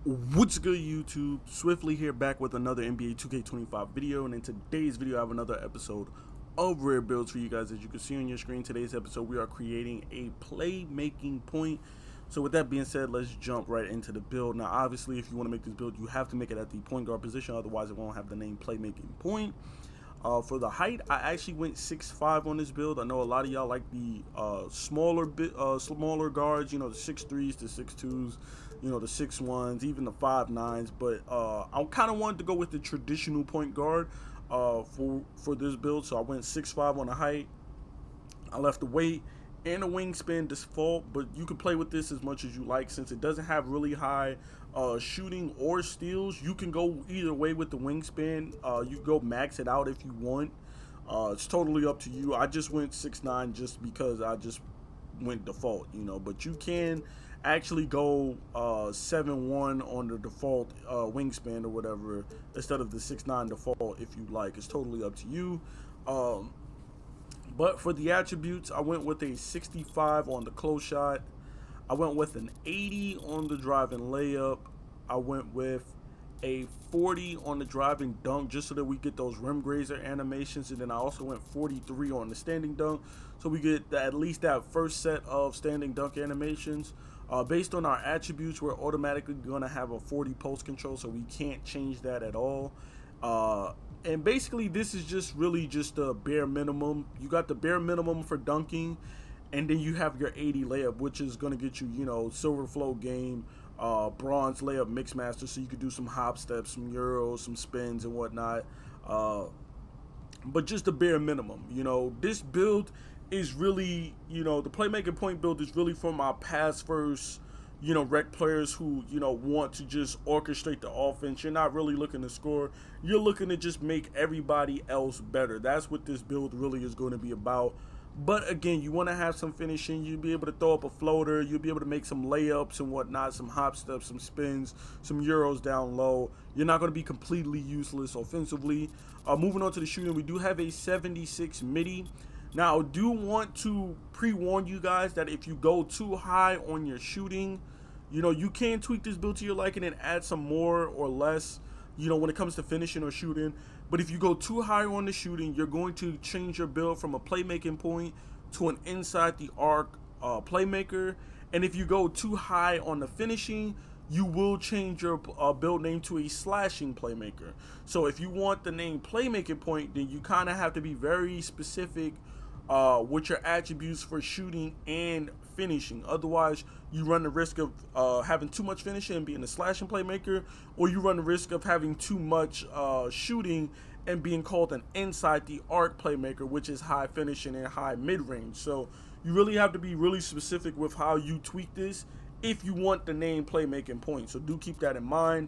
What's good, YouTube? Swiftly here, back with another NBA 2K25 video, and in today's video I have another episode of Rare Builds for you guys. As you can see on your screen, today's episode we are creating a playmaking point. So with that being said, let's jump right into the build. Now obviously if you want to make this build, you have to make it at the point guard position, otherwise it won't have the name playmaking point. For the height, I actually went 6'5" on this build. I know a lot of y'all like the smaller guards, you know, the 6'3s, the 6'2s, you know, the 6'1s, even the 5'9s. But I kind of wanted to go with the traditional point guard for this build, so I went 6'5" on the height. I left the weight and the wingspan default, but you can play with this as much as you like since it doesn't have really high shooting or steals. You can go either way with the wingspan. You can go max it out if you want. It's totally up to you. I just went 6'9" just because I just went default, you know, but you can actually go 7'1" on the default wingspan or whatever instead of the 6'9" default if you like. It's totally up to you. But for the attributes, I went with a 65 on the close shot. I went with an 80 on the driving layup. I went with a 40 on the driving dunk just so that we get those rim grazer animations. And then I also went 43 on the standing dunk so we get at least that first set of standing dunk animations. Based on our attributes, we're automatically going to have a 40 post control, so we can't change that at all. And basically this is just really just the bare minimum. You got the bare minimum for dunking, and then you have your 80 layup, which is going to get you, you know, silver flow game, bronze layup mix master, so you could do some hop steps, some euros, some spins and whatnot. But just the bare minimum, you know. This build is really, you know, the playmaking point build is really for my pass first, you know, rec players who, you know, want to just orchestrate the offense. You're not really looking to score. You're looking to just make everybody else better. That's what this build really is going to be about. But again, you want to have some finishing. You'll be able to throw up a floater. You'll be able to make some layups and whatnot, some hop steps, some spins, some euros down low. You're not going to be completely useless offensively. Moving on to the shooting, we do have a 76 midi. Now, I do want to pre-warn you guys that if you go too high on your shooting, you know, you can tweak this build to your liking and add some more or less, you know, when it comes to finishing or shooting. But if you go too high on the shooting, you're going to change your build from a playmaking point to an inside the arc playmaker. And if you go too high on the finishing, you will change your build name to a slashing playmaker. So if you want the name playmaking point, then you kind of have to be very specific with your attributes for shooting and finishing. Otherwise, you run the risk of having too much finishing and being a slashing playmaker, or you run the risk of having too much shooting and being called an inside the arc playmaker, which is high finishing and high mid-range. So you really have to be really specific with how you tweak this if you want the name playmaking point. So do keep that in mind.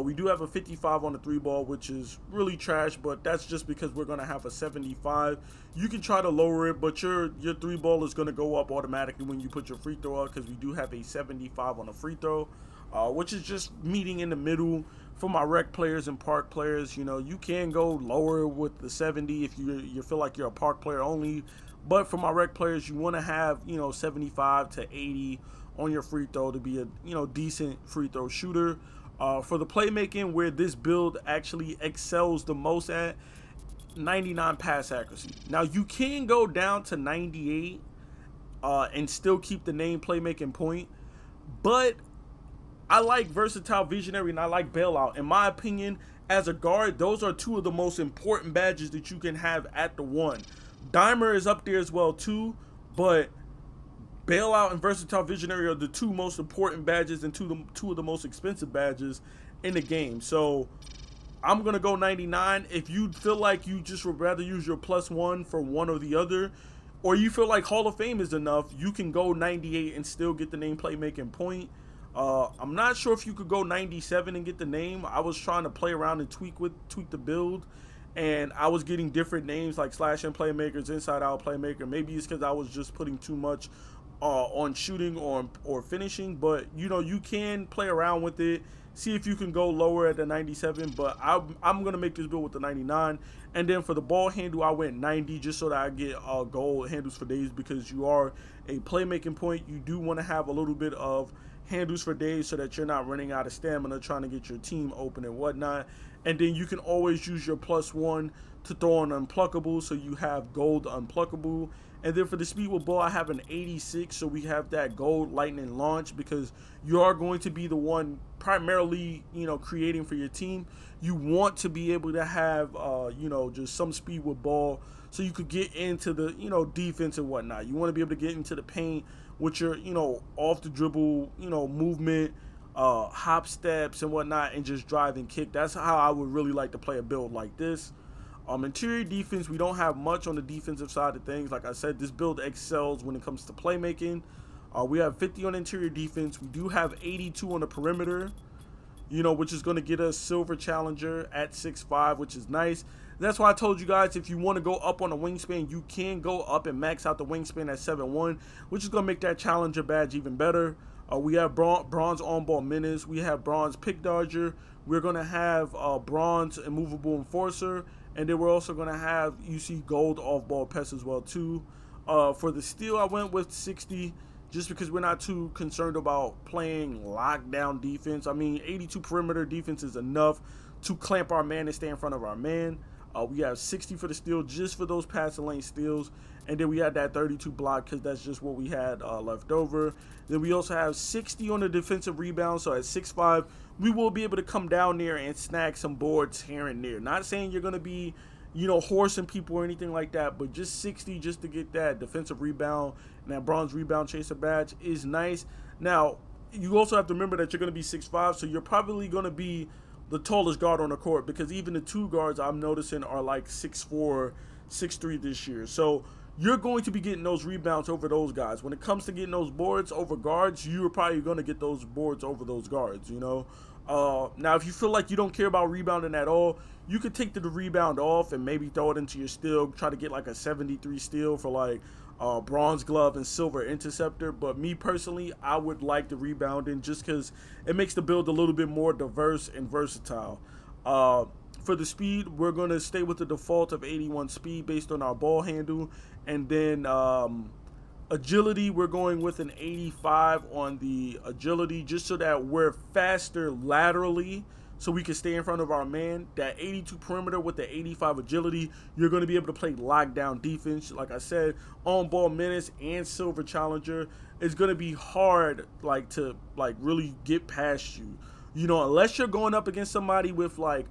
We do have a 55 on the 3 ball, which is really trash, but that's just because we're going to have a 75. You can try to lower it, but your 3 ball is going to go up automatically when you put your free throw out, because we do have a 75 on the free throw, which is just meeting in the middle for my rec players and park players. You know, you can go lower with the 70 if you feel like you're a park player only, but for my rec players, you want to have, you know, 75 to 80 on your free throw to be a, you know, decent free throw shooter. For the playmaking, where this build actually excels the most at, 99 pass accuracy. Now you can go down to 98 and still keep the name playmaking point, but I like versatile visionary and I like bailout. In my opinion, as a guard, those are two of the most important badges that you can have at the one. Dimer is up there as well too, but bailout and versatile visionary are the two most important badges and two of the most expensive badges in the game. So I'm gonna go 99. If you feel like you just would rather use your +1 for one or the other, or you feel like Hall of Fame is enough, you can go 98 and still get the name playmaking point. I'm not sure if you could go 97 and get the name. I was trying to play around and tweak the build, and I was getting different names like slash and playmakers, inside out playmaker. Maybe it's because I was just putting too much on shooting or finishing, but you know, you can play around with it, see if you can go lower at the 97. But I'm gonna make this build with the 99. And then for the ball handle, I went 90 just so that I get gold handles for days, because you are a playmaking point. You do want to have a little bit of handles for days so that you're not running out of stamina trying to get your team open and whatnot. And then you can always use your +1 to throw on unpluckable, so you have gold unpluckable. And then for the speed with ball, I have an 86, so we have that gold lightning launch, because you are going to be the one primarily, creating for your team. You want to be able to have, just some speed with ball, so you could get into the, defense and whatnot. You want to be able to get into the paint with your, off the dribble, movement, hop steps and whatnot, and just drive and kick. That's how I would really like to play a build like this. Interior defense, we don't have much on the defensive side of things. Like I said, this build excels when it comes to playmaking. We have 50 on interior defense. We do have 82 on the perimeter, which is going to get us silver challenger at 6'5", which is nice. That's why I told you guys, if you want to go up on the wingspan, you can go up and max out the wingspan at 7'1", which is going to make that challenger badge even better. We have bronze on-ball menace. We have bronze pick dodger. We're going to have bronze immovable enforcer. And then we're also going to have, gold off-ball pest as well, too. For the steal, I went with 60, just because we're not too concerned about playing lockdown defense. I mean, 82 perimeter defense is enough to clamp our man and stay in front of our man. We have 60 for the steal, just for those passing lane steals. And then we had that 32 block, because that's just what we had left over. Then we also have 60 on the defensive rebound. So at 6'5", we will be able to come down there and snag some boards here and there. Not saying you're going to be, horsing people or anything like that, but just 60 just to get that defensive rebound and that bronze rebound chaser badge is nice. Now, you also have to remember that you're going to be 6'5", so you're probably going to be the tallest guard on the court, because even the two guards I'm noticing are like 6'4", 6'3" this year. So you're going to be getting those rebounds over those guys. When it comes to getting those boards over guards, you're probably going to get those boards over those guards, Now, if you feel like you don't care about rebounding at all, you could take the rebound off and maybe throw it into your steal, try to get like a 73 steal for like bronze glove and silver interceptor. But me personally, I would like the rebounding, just because it makes the build a little bit more diverse and versatile. For the speed, we're going to stay with the default of 81 speed based on our ball handle. And then agility, we're going with an 85 on the agility, just so that we're faster laterally, so we can stay in front of our man. That 82 perimeter with the 85 agility, you're going to be able to play lockdown defense. Like I said, on-ball menace and silver challenger. It's going to be hard to really get past you. Unless you're going up against somebody with like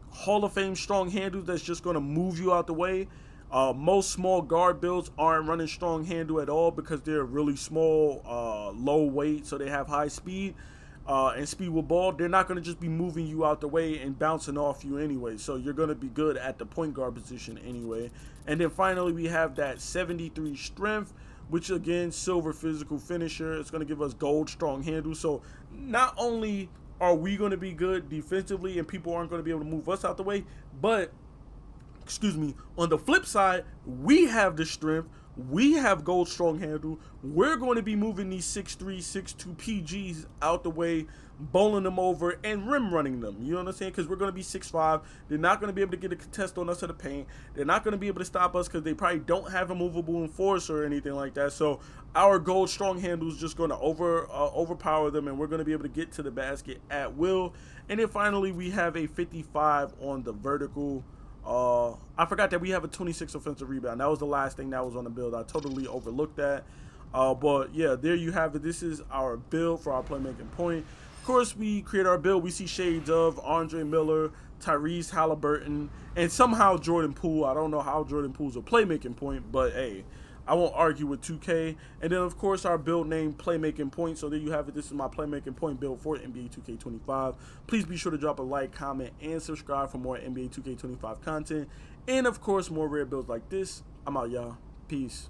Hall of Fame strong handles that's just going to move you out the way. Most small guard builds aren't running strong handle at all, because they're really small, low weight, so they have high speed and speed with ball. They're not going to just be moving you out the way and bouncing off you anyway, so you're going to be good at the point guard position anyway. And then finally, we have that 73 strength, which again, silver physical finisher. It's going to give us gold strong handle. So not only are we going to be good defensively and people aren't going to be able to move us out the way, but on the flip side, we have the strength, we have gold strong handle. We're going to be moving these 6'3", 6'2" PGs out the way, bowling them over and rim running them. You know what I'm saying? Because we're going to be 6'5". They're not going to be able to get a contest on us in the paint. They're not going to be able to stop us, because they probably don't have a movable enforcer or anything like that. So our gold strong handle is just going to overpower them, and we're going to be able to get to the basket at will. And then finally, we have a 55 on the vertical. I forgot that we have a 26 offensive rebound. That was the last thing that was on the build. I totally overlooked that. But yeah, there you have it. This is our build for our playmaking point. Of course, we create our build. We see shades of Andre Miller, Tyrese Halliburton, and somehow Jordan Poole. I don't know how Jordan Poole's a playmaking point, but hey, I won't argue with 2K. And then, of course, our build name, Playmaking Point. So there you have it. This is my Playmaking Point build for NBA 2K25. Please be sure to drop a like, comment, and subscribe for more NBA 2K25 content. And, of course, more rare builds like this. I'm out, y'all. Peace.